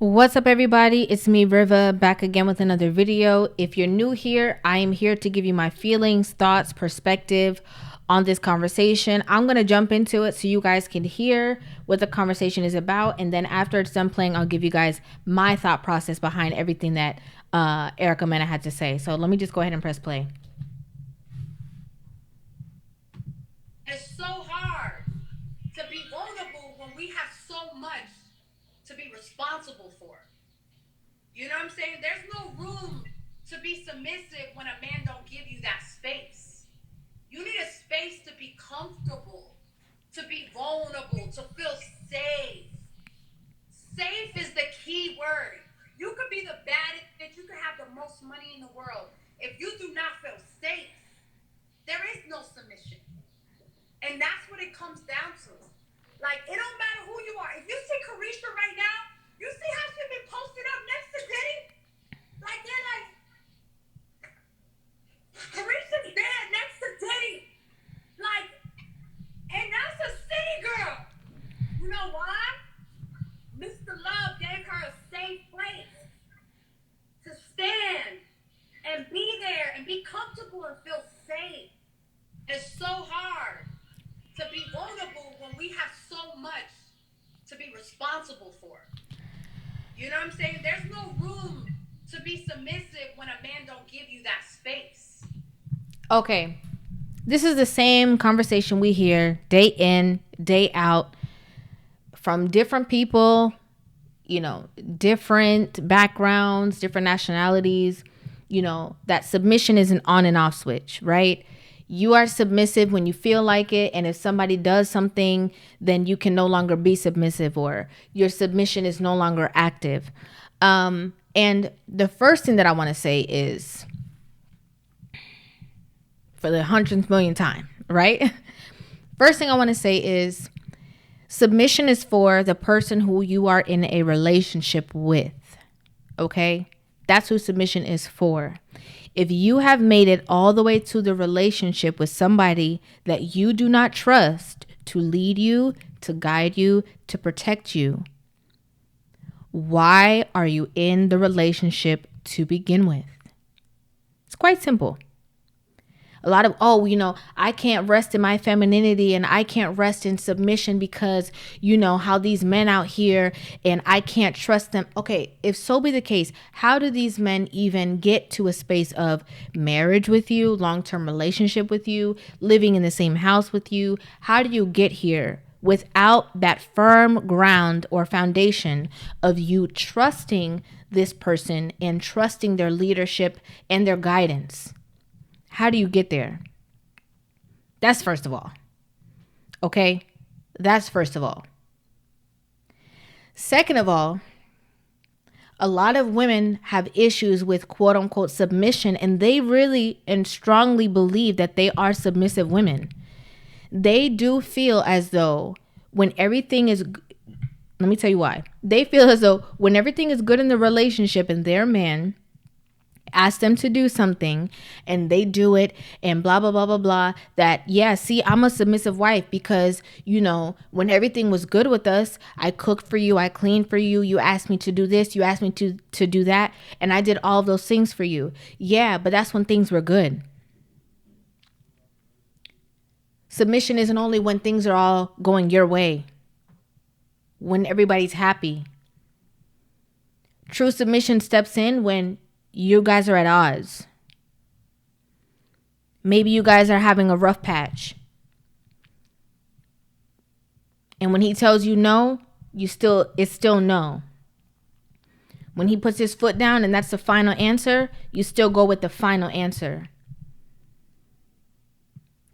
What's up, everybody? It's me, Rivah, back again with another video. If you're new here, I am here to give you my feelings, thoughts, perspective on this conversation. I'm going to jump into it so you guys can hear what the conversation is about. And then after it's done playing, I'll give you guys my thought process behind everything that Erica Mena had to say. So let me just go ahead and press play. It's so hard to be vulnerable when we have so much to be responsible for. You know what I'm saying? There's no room to be submissive when a man don't give you that space. You need a space to be comfortable, to be vulnerable, to feel safe. Safe is the key word. You could be the baddest bitch, you could have the most money in the world. If you do not feel safe, there is no submission. And that's what it comes down to. Like, it don't matter who you are. If you see Carisha right now, you see how she been posted up next to Diddy? Like, they're like, Carisha's there next to Diddy. Like, and that's a city girl. You know why? Mr. Love gave her a safe place to stand and be there and be comfortable and feel safe. It's so hard to be vulnerable when we have so much to be responsible for. You know what I'm saying? There's no room to be submissive when a man don't give you that space. Okay. This is the same conversation we hear day in, day out from different people, different backgrounds, different nationalities, that submission is an on and off switch, right? You are submissive when you feel like it. And if somebody does something, then you can no longer be submissive, or your submission is no longer active. And the first thing that I want to say is, for the 100th millionth time, right? First thing I want to say is submission is for the person who you are in a relationship with. Okay? That's who submission is for. If you have made it all the way to the relationship with somebody that you do not trust to lead you, to guide you, to protect you, why are you in the relationship to begin with? It's quite simple. A lot of, I can't rest in my femininity and I can't rest in submission because, how these men out here and I can't trust them. Okay, if so be the case, how do these men even get to a space of marriage with you, long-term relationship with you, living in the same house with you? How do you get here without that firm ground or foundation of you trusting this person and trusting their leadership and their guidance? How do you get there? That's first of all. Okay? That's first of all. Second of all, a lot of women have issues with quote unquote submission, and they really and strongly believe that they are submissive women. They do feel as though when everything is, let me tell you why. They feel as though when everything is good in the relationship and their man ask them to do something and they do it and blah blah blah blah blah, that see, I'm a submissive wife because when everything was good with us, I cooked for you, I cleaned for you, you asked me to do this, you asked me to do that, and I did all of those things for you. Yeah, but that's when things were good. Submission isn't only when things are all going your way, when everybody's happy. True submission steps in when you guys are at odds. Maybe you guys are having a rough patch. And when he tells you no, it's still no. When he puts his foot down and that's the final answer, you still go with the final answer.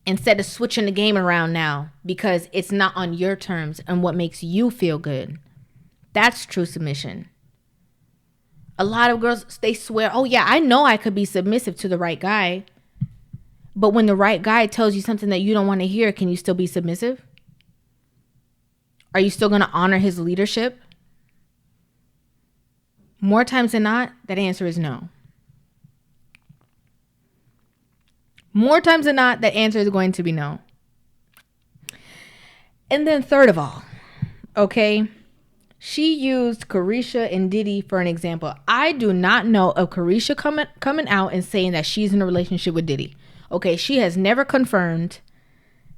Instead of switching the game around now because it's not on your terms and what makes you feel good. That's true submission. A lot of girls, they swear, oh yeah, I know I could be submissive to the right guy. But when the right guy tells you something that you don't want to hear, can you still be submissive? Are you still going to honor his leadership? More times than not, that answer is no. More times than not, that answer is going to be no. And then third of all, okay, She used Carisha and Diddy for an example. I do not know of Carisha coming out and saying that she's in a relationship with Diddy. Okay, she has never confirmed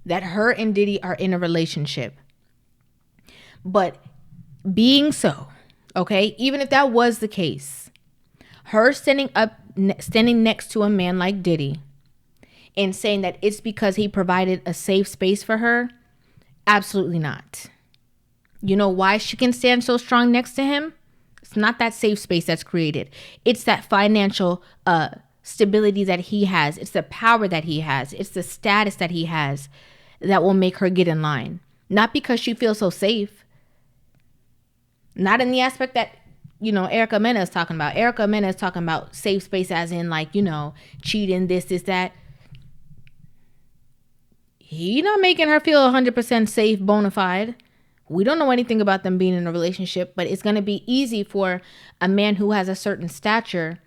that her and Diddy are in a relationship. But being so, okay, even if that was the case, her standing next to a man like Diddy and saying that it's because he provided a safe space for her, absolutely not. You know why she can stand so strong next to him? It's not that safe space that's created. It's that financial stability that he has. It's the power that he has. It's the status that he has that will make her get in line. Not because she feels so safe. Not in the aspect that, Erica Mena is talking about. Erica Mena is talking about safe space as in like, cheating, this, that. He not making her feel 100% safe, bona fide. We don't know anything about them being in a relationship, but it's going to be easy for a man who has a certain stature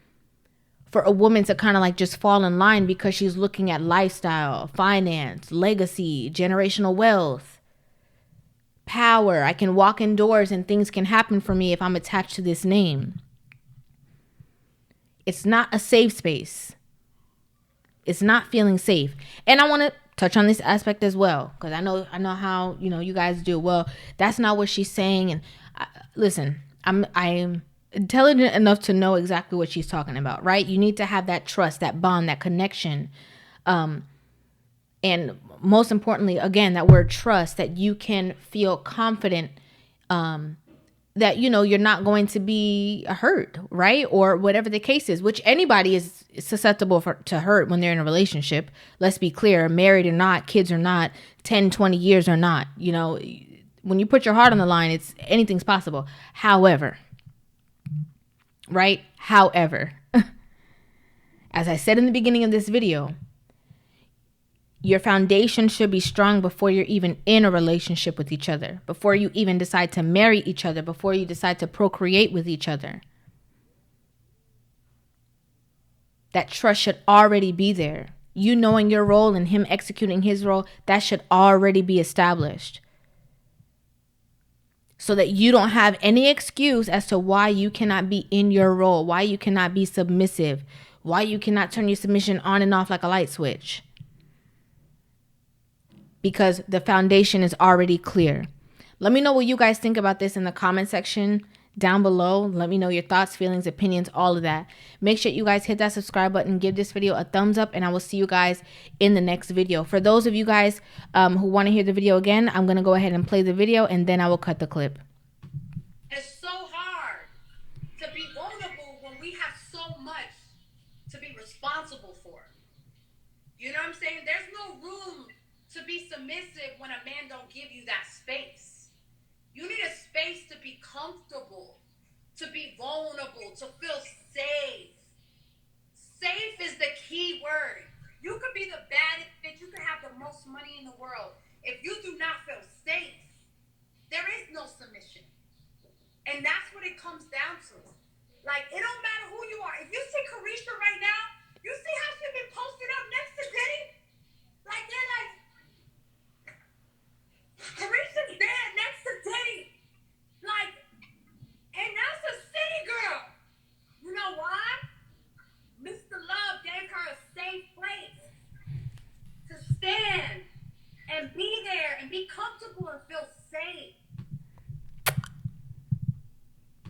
for a woman to kind of like just fall in line because she's looking at lifestyle, finance, legacy, generational wealth, power. I can walk indoors and things can happen for me if I'm attached to this name. It's not a safe space. It's not feeling safe. And I want to touch on this aspect as well, because I know how you guys do. Well, that's not what she's saying. And listen, I'm intelligent enough to know exactly what she's talking about, right? You need to have that trust, that bond, that connection, and most importantly, again, that word trust, that you can feel confident that you're not going to be hurt, right? Or whatever the case is, which anybody is susceptible to hurt when they're in a relationship. Let's be clear, married or not, kids or not, 10, 20 years or not, when you put your heart on the line, it's anything's possible. However, right? However, as I said in the beginning of this video, your foundation should be strong before you're even in a relationship with each other, before you even decide to marry each other, before you decide to procreate with each other. That trust should already be there. You knowing your role and him executing his role, that should already be established. So that you don't have any excuse as to why you cannot be in your role, why you cannot be submissive, why you cannot turn your submission on and off like a light switch. Because the foundation is already clear. Let me know what you guys think about this in the comment section down below. Let me know your thoughts, feelings, opinions, all of that. Make sure you guys hit that subscribe button, give this video a thumbs up, and I will see you guys in the next video. For those of you guys who want to hear the video again, I'm going to go ahead and play the video, and then I will cut the clip. It's so hard to be vulnerable when we have so much to be responsible for. You know what I'm saying? There's no room to be submissive when a man don't give you that space. You need a space to be comfortable, to be vulnerable, to feel safe. Safe is the key word. You could be the baddest bitch, you could have the most money in the world. If you do not feel safe, there is no submission. And that's what it comes down to. Like, it don't matter who you are. If you see Carisha right now, you see how she's been posting